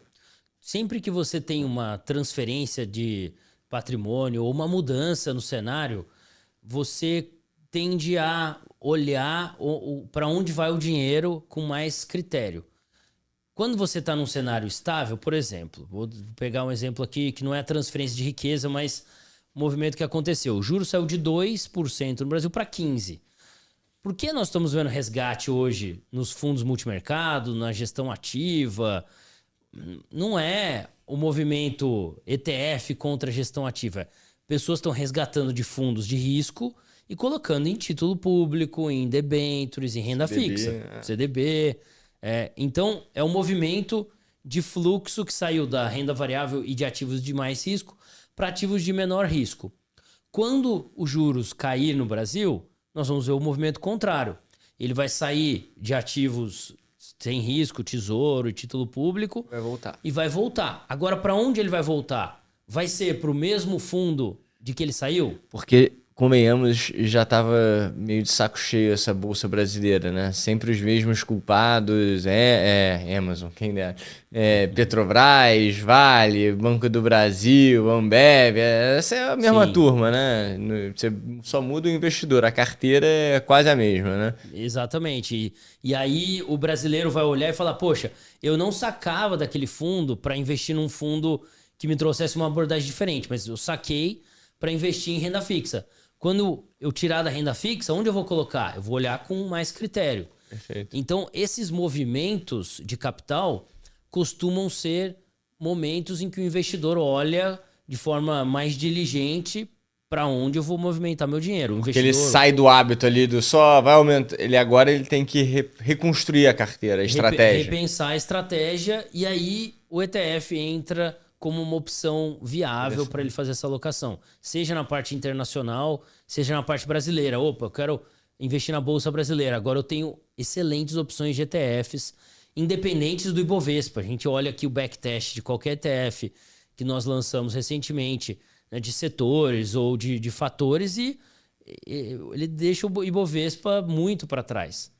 Sempre que você tem uma transferência de patrimônio ou uma mudança no cenário, você tende a olhar para onde vai o dinheiro com mais critério. Quando você está num cenário estável, por exemplo, vou pegar um exemplo aqui que não é transferência de riqueza, mas um movimento que aconteceu. O juro saiu de 2% no Brasil para 15%. Por que nós estamos vendo resgate hoje nos fundos multimercado, na gestão ativa? Não é o movimento ETF contra a gestão ativa. Pessoas estão resgatando de fundos de risco e colocando em título público, em debêntures, em renda fixa, CDB. Então, é um movimento de fluxo que saiu da renda variável e de ativos de mais risco para ativos de menor risco. Quando os juros cair no Brasil, nós vamos ver o movimento contrário. Ele vai sair de ativos sem risco, tesouro e título público. Vai voltar. E vai voltar. Agora, para onde ele vai voltar? Vai ser para o mesmo fundo de que ele saiu? Porque, convenhamos, já estava meio de saco cheio essa bolsa brasileira, né? Sempre os mesmos culpados, Amazon, quem dera, Petrobras, Vale, Banco do Brasil, Ambev, essa é a mesma turma, né? Você só muda o investidor, a carteira é quase a mesma, né? Exatamente. E aí o brasileiro vai olhar e falar, poxa, eu não sacava daquele fundo para investir num fundo que me trouxesse uma abordagem diferente, mas eu saquei para investir em renda fixa. Quando eu tirar da renda fixa, onde eu vou colocar? Eu vou olhar com mais critério. Perfeito. Então, esses movimentos de capital costumam ser momentos em que o investidor olha de forma mais diligente para onde eu vou movimentar meu dinheiro. O investidor, ele sai do hábito ali do só vai aumentar. Agora ele tem que reconstruir a carteira, a estratégia. Repensar a estratégia, e aí o ETF entra como uma opção viável para ele fazer essa alocação. Seja na parte internacional, seja na parte brasileira. Opa, eu quero investir na Bolsa Brasileira. Agora eu tenho excelentes opções de ETFs, independentes do Ibovespa. A gente olha aqui o backtest de qualquer ETF que nós lançamos recentemente, né, de setores ou de fatores, e ele deixa o Ibovespa muito para trás.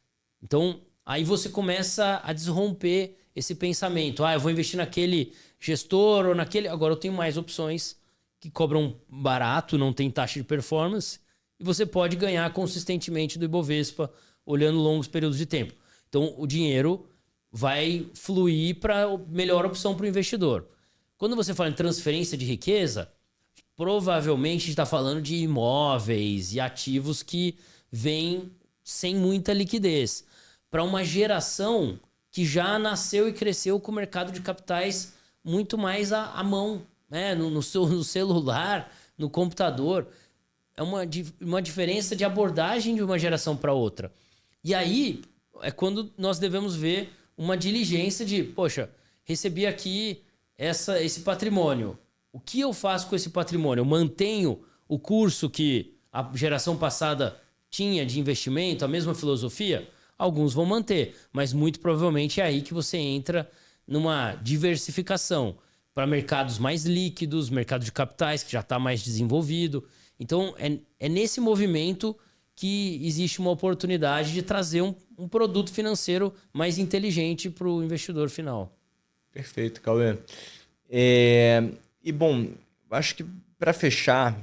Então, aí você começa a desromper esse pensamento. Eu vou investir naquele gestor ou naquele... Agora eu tenho mais opções que cobram barato, não tem taxa de performance, e você pode ganhar consistentemente do Ibovespa olhando longos períodos de tempo. Então, o dinheiro vai fluir para a melhor opção para o investidor. Quando você fala em transferência de riqueza, provavelmente a gente está falando de imóveis e ativos que vêm sem muita liquidez. Para uma geração que já nasceu e cresceu com o mercado de capitais muito mais à mão, né? No celular, no computador. É uma diferença de abordagem de uma geração para outra. E aí é quando nós devemos ver uma diligência de, poxa, recebi aqui esse patrimônio. O que eu faço com esse patrimônio? Eu mantenho o curso que a geração passada tinha de investimento, a mesma filosofia? Alguns vão manter, mas muito provavelmente é aí que você entra numa diversificação para mercados mais líquidos, mercado de capitais que já está mais desenvolvido. Então, é nesse movimento que existe uma oportunidade de trazer um produto financeiro mais inteligente para o investidor final. Perfeito, Cauê. E bom, acho que para fechar,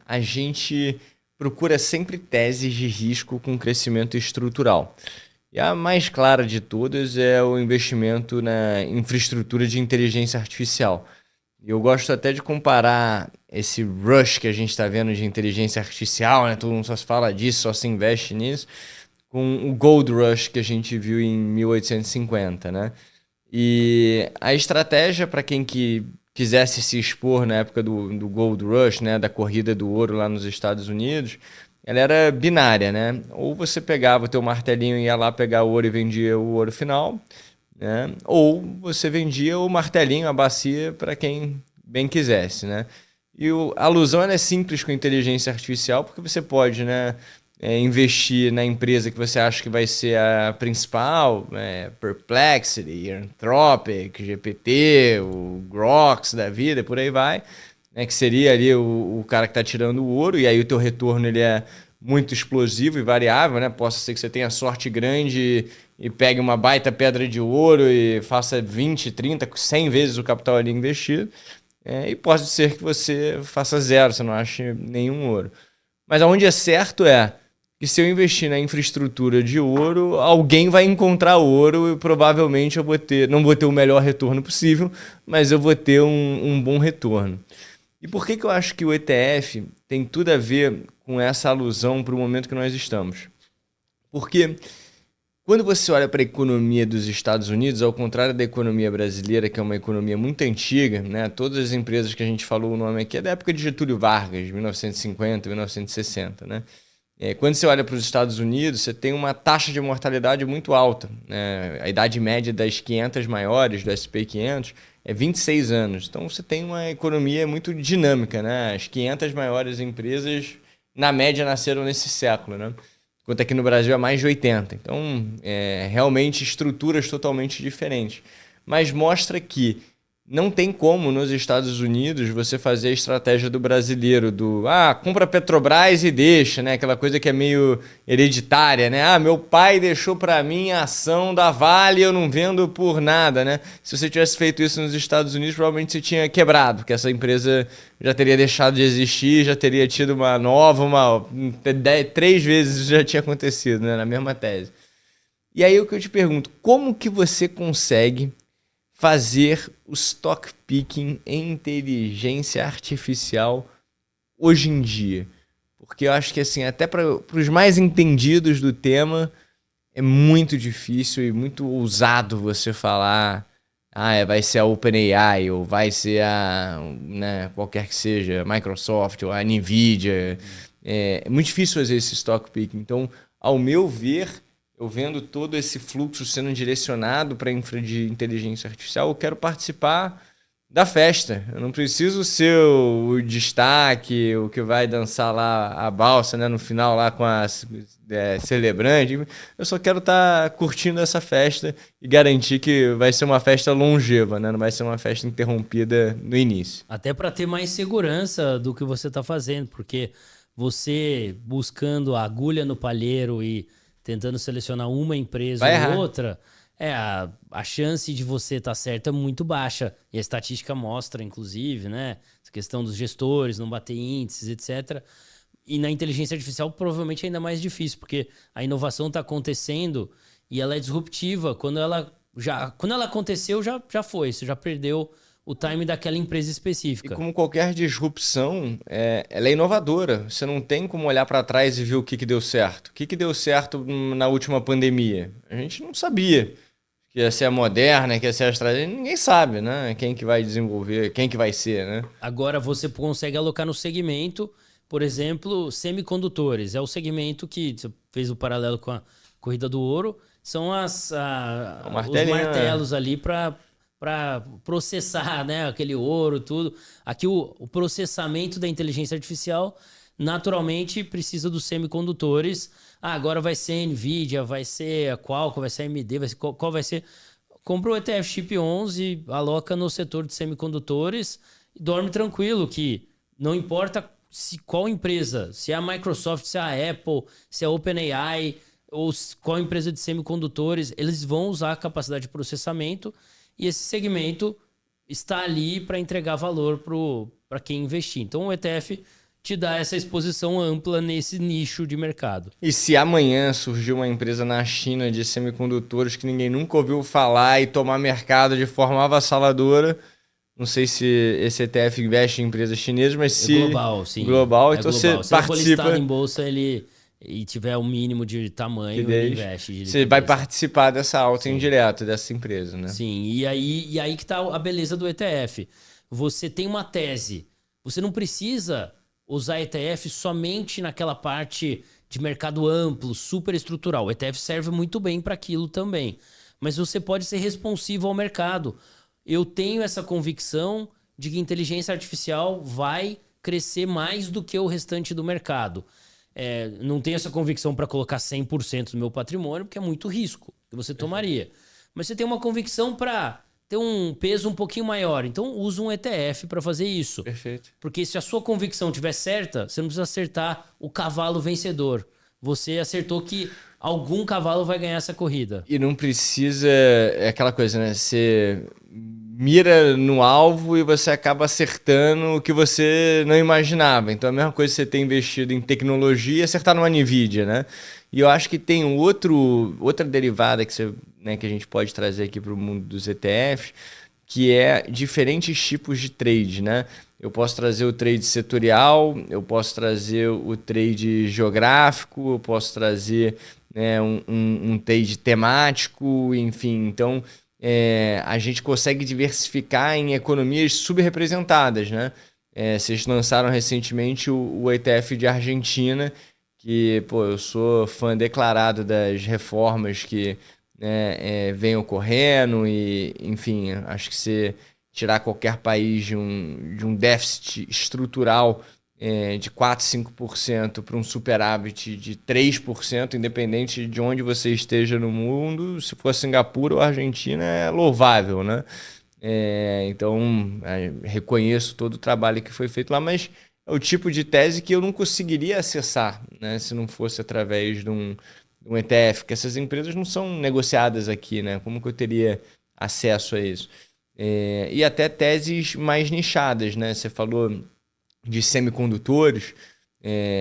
a gente procura sempre teses de risco com crescimento estrutural. E a mais clara de todas é o investimento na infraestrutura de inteligência artificial. E eu gosto até de comparar esse rush que a gente está vendo de inteligência artificial, né? Todo mundo só se fala disso, só se investe nisso, com o Gold Rush que a gente viu em 1850, né? E a estratégia para quem quisesse se expor na época do Gold Rush, né, da corrida do ouro lá nos Estados Unidos, ela era binária, né? Ou você pegava o teu martelinho e ia lá pegar o ouro e vendia o ouro final, né? Ou você vendia o martelinho, a bacia, para quem bem quisesse, né? E a alusão é simples com inteligência artificial, porque você pode, né, investir na empresa que você acha que vai ser a principal, Perplexity, Anthropic, GPT, o Grox da vida, por aí vai, né, que seria ali o cara que está tirando o ouro, e aí o teu retorno ele é muito explosivo e variável, né? Possa ser que você tenha sorte grande e pegue uma baita pedra de ouro e faça 20, 30, 100 vezes o capital ali investido, e pode ser que você faça zero, você não ache nenhum ouro. Mas aonde é certo é que se eu investir na infraestrutura de ouro, alguém vai encontrar ouro e provavelmente eu não vou ter o melhor retorno possível, mas eu vou ter um bom retorno. E por que eu acho que o ETF tem tudo a ver com essa alusão para o momento que nós estamos? Porque quando você olha para a economia dos Estados Unidos, ao contrário da economia brasileira, que é uma economia muito antiga, né? Todas as empresas que a gente falou o nome aqui é da época de Getúlio Vargas, 1950, 1960, né? Quando você olha para os Estados Unidos, você tem uma taxa de mortalidade muito alta, né? A idade média das 500 maiores, do S&P 500, é 26 anos. Então você tem uma economia muito dinâmica, né? As 500 maiores empresas, na média, nasceram nesse século, né? Enquanto aqui no Brasil é mais de 80. Então, realmente estruturas totalmente diferentes. Mas mostra que não tem como nos Estados Unidos você fazer a estratégia do brasileiro, compra Petrobras e deixa, né? Aquela coisa que é meio hereditária, né? Meu pai deixou para mim a ação da Vale e eu não vendo por nada, né? Se você tivesse feito isso nos Estados Unidos, provavelmente você tinha quebrado, porque essa empresa já teria deixado de existir, já teria tido uma nova, 3 vezes já tinha acontecido, né? Na mesma tese. E aí o que eu te pergunto, como que você consegue fazer o stock picking em inteligência artificial hoje em dia? Porque eu acho que assim, até para os mais entendidos do tema, é muito difícil e muito ousado você falar vai ser a OpenAI ou vai ser qualquer que seja, Microsoft ou a Nvidia. É muito difícil fazer esse stock picking. Então, ao meu ver, eu vendo todo esse fluxo sendo direcionado para a infra de inteligência artificial, eu quero participar da festa. Eu não preciso ser o destaque, o que vai dançar lá a balsa, né, no final lá com a celebrante. Eu só quero estar curtindo essa festa e garantir que vai ser uma festa longeva, né? Não vai ser uma festa interrompida no início. Até para ter mais segurança do que você está fazendo, porque você buscando a agulha no palheiro e tentando selecionar uma empresa ou outra, a chance de você estar certo é muito baixa. E a estatística mostra, inclusive, né? Essa questão dos gestores, não bater índices, etc. E na inteligência artificial, provavelmente é ainda mais difícil, porque a inovação está acontecendo e ela é disruptiva. Quando ela aconteceu, já foi. Você já perdeu o time daquela empresa específica. E como qualquer disrupção, ela é inovadora. Você não tem como olhar para trás e ver o que deu certo. O que deu certo na última pandemia? A gente não sabia que ia ser a Moderna, que ia ser a AstraZeneca. Ninguém sabe, né? Quem que vai desenvolver, quem que vai ser, né? Agora você consegue alocar no segmento, por exemplo, semicondutores. É o segmento que você fez o paralelo com a corrida do ouro. São os martelos ali para processar, né, aquele ouro, tudo. Aqui o processamento da inteligência artificial naturalmente precisa dos semicondutores. Agora vai ser NVIDIA, vai ser a Qualcomm, vai ser a AMD, qual vai ser... Compra o ETF Chip 11, aloca no setor de semicondutores e dorme tranquilo, que não importa qual empresa, se é a Microsoft, se é a Apple, se é a OpenAI ou qual empresa de semicondutores, eles vão usar a capacidade de processamento e esse segmento está ali para entregar valor para quem investir. Então o ETF te dá essa exposição ampla nesse nicho de mercado. E se amanhã surgir uma empresa na China de semicondutores que ninguém nunca ouviu falar e tomar mercado de forma avassaladora, não sei se esse ETF investe em empresas chinesas, mas se... global, sim. Global, então global. você se participa... Se for listado em bolsa, e tiver um mínimo de tamanho, ele investe. Você vai participar dessa alta indireta dessa empresa, né? Sim, e aí que está a beleza do ETF. Você tem uma tese, você não precisa usar ETF somente naquela parte de mercado amplo, super estrutural. O ETF serve muito bem para aquilo também. Mas você pode ser responsivo ao mercado. Eu tenho essa convicção de que inteligência artificial vai crescer mais do que o restante do mercado. Não tenho essa convicção para colocar 100% do meu patrimônio, porque é muito risco que você tomaria. Mas você tem uma convicção para ter um peso um pouquinho maior. Então, usa um ETF para fazer isso. Perfeito. Porque se a sua convicção estiver certa, você não precisa acertar o cavalo vencedor. Você acertou que algum cavalo vai ganhar essa corrida. E não precisa... É aquela coisa, né? Você mira no alvo e você acaba acertando o que você não imaginava. Então, é a mesma coisa que você ter investido em tecnologia e acertar numa NVIDIA, né? E eu acho que tem outra derivada que a gente pode trazer aqui para o mundo dos ETFs, que é diferentes tipos de trade, né? Eu posso trazer o trade setorial, eu posso trazer o trade geográfico, eu posso trazer, né, um trade temático, enfim. Então, a gente consegue diversificar em economias subrepresentadas, né? Vocês lançaram recentemente o ETF de Argentina, que, pô, eu sou fã declarado das reformas que, né, vem ocorrendo e, enfim, acho que se tirar qualquer país de um déficit estrutural de 4%, 5% para um superávit de 3%, independente de onde você esteja no mundo, se for Singapura ou Argentina, é louvável, né? Então, reconheço todo o trabalho que foi feito lá, mas é o tipo de tese que eu não conseguiria acessar, né, se não fosse através de um ETF, porque essas empresas não são negociadas aqui, né? Como que eu teria acesso a isso? E até teses mais nichadas, né? Você falou de semicondutores,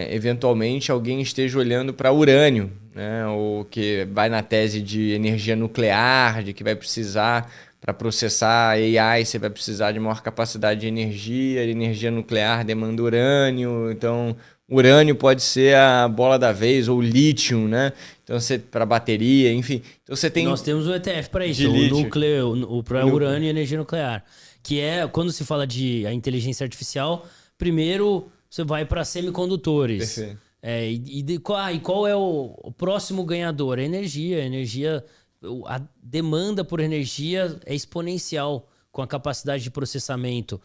eventualmente alguém esteja olhando para urânio, né? Ou que vai na tese de energia nuclear, de que vai precisar... Para processar AI, você vai precisar de maior capacidade de energia nuclear demanda urânio, então urânio pode ser a bola da vez, ou lítio, né? Então para bateria, enfim. Então você tem... Nós temos um ETF para isso, o núcleo, para urânio e energia nuclear, que é, quando se fala de a inteligência artificial, primeiro você vai para semicondutores. Perfeito. E qual é o próximo ganhador? A energia... A demanda por energia é exponencial com a capacidade de processamento.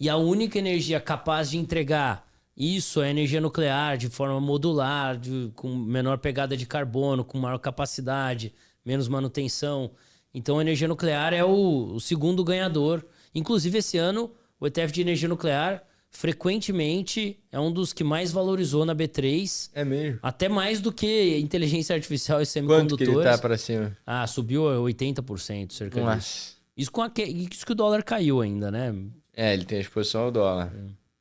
E a única energia capaz de entregar isso é a energia nuclear, de forma modular, com menor pegada de carbono, com maior capacidade, menos manutenção. Então a energia nuclear é o segundo ganhador. Inclusive, esse ano, o ETF de energia nuclear frequentemente é um dos que mais valorizou na B3. É mesmo? Até mais do que inteligência artificial e semicondutores. Quanto que ele tá para cima? Subiu a 80%, cerca disso. Isso que o dólar caiu ainda, né? Ele tem a exposição ao dólar.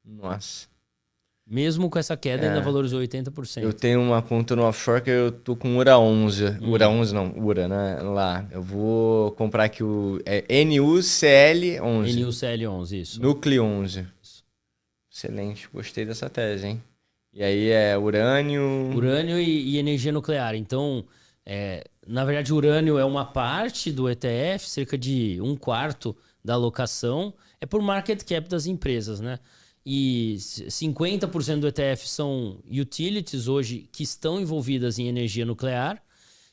Nossa. Mesmo com essa queda, ainda valorizou 80%. Eu tenho uma conta no offshore que eu tô com URA 11. URA 11 não, URA, né? Lá. Eu vou comprar aqui o NUCL11. NUCL11, isso. Núcleo 11. Excelente, gostei dessa tese, hein? E aí é urânio... Urânio e energia nuclear. Então, na verdade, urânio é uma parte do ETF, cerca de 1/4 da alocação. É por market cap das empresas, né? E 50% do ETF são utilities hoje que estão envolvidas em energia nuclear.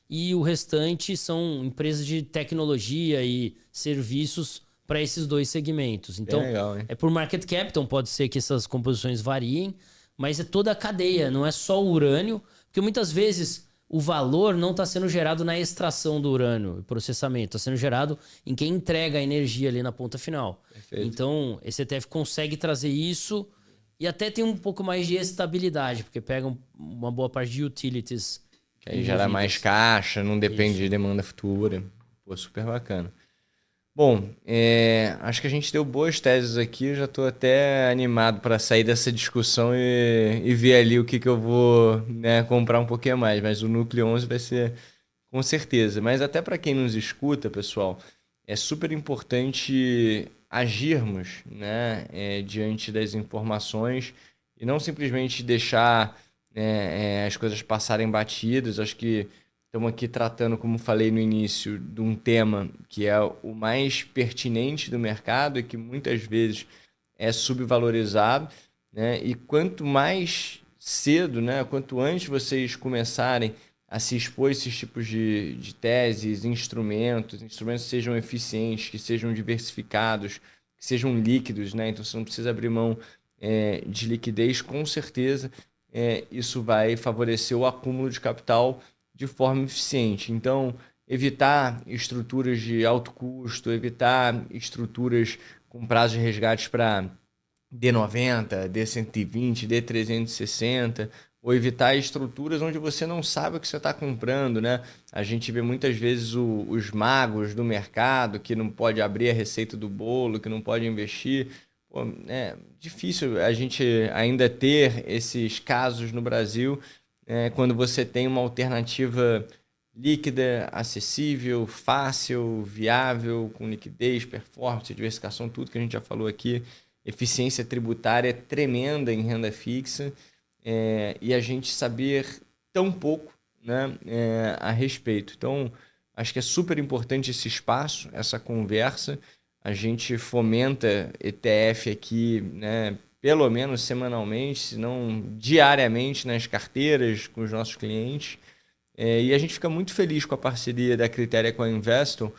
E o restante são empresas de tecnologia e serviços para esses dois segmentos. Então, legal, hein? é por market cap, então pode ser que essas composições variem, mas é toda a cadeia, não é só o urânio, porque muitas vezes o valor não está sendo gerado na extração do urânio e processamento, está sendo gerado em quem entrega a energia ali na ponta final. Perfeito. Então, esse ETF consegue trazer isso e até tem um pouco mais de estabilidade, porque pega uma boa parte de utilities. Que aí gera mais caixa, não depende de demanda futura. Pô, super bacana. Bom, acho que a gente deu boas teses aqui. Eu já estou até animado para sair dessa discussão e ver ali o que eu vou, né, comprar um pouquinho mais. Mas o Núcleo 11 vai ser com certeza. Mas até para quem nos escuta, pessoal, é super importante agirmos, né, diante das informações e não simplesmente deixar as coisas passarem batidas. Acho que estamos aqui tratando, como falei no início, de um tema que é o mais pertinente do mercado e que muitas vezes é subvalorizado, né? E quanto mais cedo, né, quanto antes vocês começarem a se expor a esses tipos de teses, instrumentos que sejam eficientes, que sejam diversificados, que sejam líquidos, né? Então você não precisa abrir mão de liquidez, com certeza isso vai favorecer o acúmulo de capital de forma eficiente. Então, evitar estruturas de alto custo, evitar estruturas com prazo de resgate para D90, D120, D360, ou evitar estruturas onde você não sabe o que você está comprando, né? A gente vê muitas vezes os magos do mercado que não pode abrir a receita do bolo, que não pode investir. Pô, é difícil a gente ainda ter esses casos no Brasil, quando você tem uma alternativa líquida, acessível, fácil, viável, com liquidez, performance, diversificação, tudo que a gente já falou aqui. Eficiência tributária tremenda em renda fixa, e a gente saber tão pouco, né, a respeito. Então, acho que é super importante esse espaço, essa conversa. A gente fomenta ETF aqui, né, pelo menos semanalmente, se não diariamente nas carteiras com os nossos clientes. E a gente fica muito feliz com a parceria da Criteria com a Investor.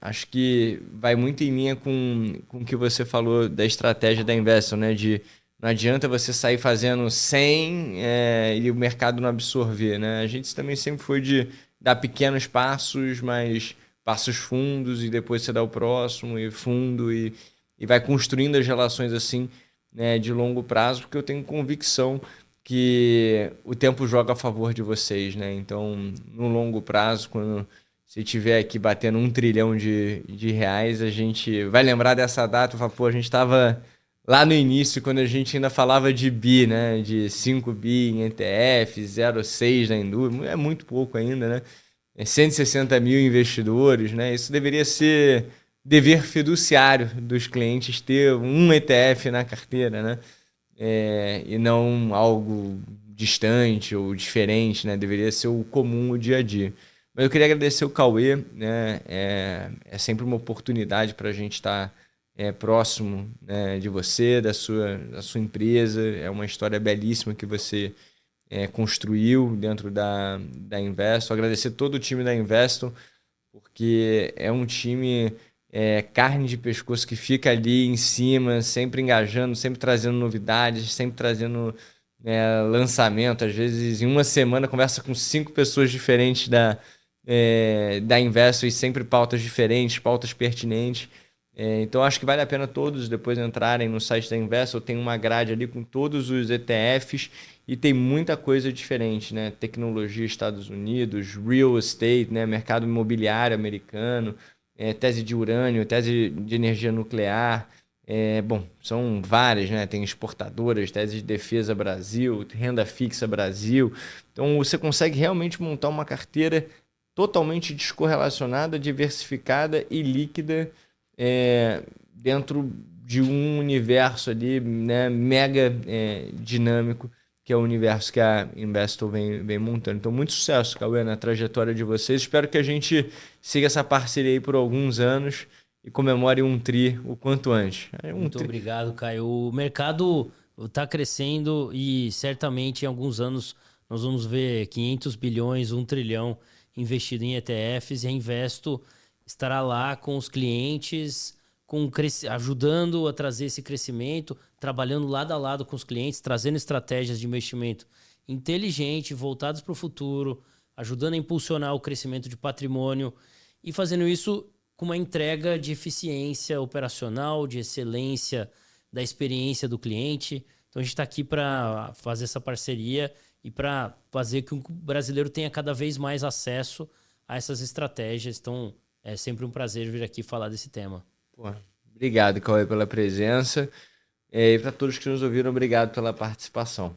Acho que vai muito em linha com o que você falou da estratégia da Investor, né? Não adianta você sair fazendo 100 e o mercado não absorver, né? A gente também sempre foi de dar pequenos passos, mas passos fundos, e depois você dá o próximo e fundo e vai construindo as relações assim, né, de longo prazo, porque eu tenho convicção que o tempo joga a favor de vocês, né? Então, no longo prazo, quando você estiver aqui batendo 1 trilhão de reais, a gente vai lembrar dessa data e falar, pô, a gente estava lá no início, quando a gente ainda falava de bi, né? De 5 bi em ETF, 0,6 na indústria, é muito pouco ainda, né? 160 mil investidores, né? Isso deveria ser dever fiduciário dos clientes ter um ETF na carteira, né? E não algo distante ou diferente, né? Deveria ser o comum, o dia a dia. Mas eu queria agradecer o Cauê, né? É sempre uma oportunidade para a gente estar próximo, né, de você, da sua empresa. É uma história belíssima que você construiu dentro da Investor. Agradecer todo o time da Investor, porque é um time carne de pescoço que fica ali em cima, sempre engajando, sempre trazendo novidades, sempre trazendo lançamento. Às vezes, em uma semana, conversa com 5 pessoas diferentes da Investor e sempre pautas diferentes, pautas pertinentes. Então, acho que vale a pena todos depois entrarem no site da Investor. Tem uma grade ali com todos os ETFs e tem muita coisa diferente, né? Tecnologia Estados Unidos, real estate, né? Mercado imobiliário americano, tese de urânio, tese de energia nuclear, Bom, são várias, né? Tem exportadoras, Tese de Defesa Brasil, Renda Fixa Brasil. Então você consegue realmente montar uma carteira totalmente descorrelacionada, diversificada e líquida dentro de um universo ali, né, mega dinâmico, que é o universo que a Investor vem montando. Então, muito sucesso, Cauê, na trajetória de vocês. Espero que a gente siga essa parceria aí por alguns anos e comemore um tri o quanto antes. Muito obrigado, Caio. O mercado está crescendo e certamente em alguns anos nós vamos ver 500 bilhões, 1 trilhão investido em ETFs e a Investo estará lá com os clientes, ajudando a trazer esse crescimento, trabalhando lado a lado com os clientes, trazendo estratégias de investimento inteligente, voltadas para o futuro, ajudando a impulsionar o crescimento de patrimônio e fazendo isso com uma entrega de eficiência operacional, de excelência da experiência do cliente. Então a gente está aqui para fazer essa parceria e para fazer com que o brasileiro tenha cada vez mais acesso a essas estratégias. Então é sempre um prazer vir aqui falar desse tema. Obrigado, Cauê, pela presença. E para todos que nos ouviram, obrigado pela participação.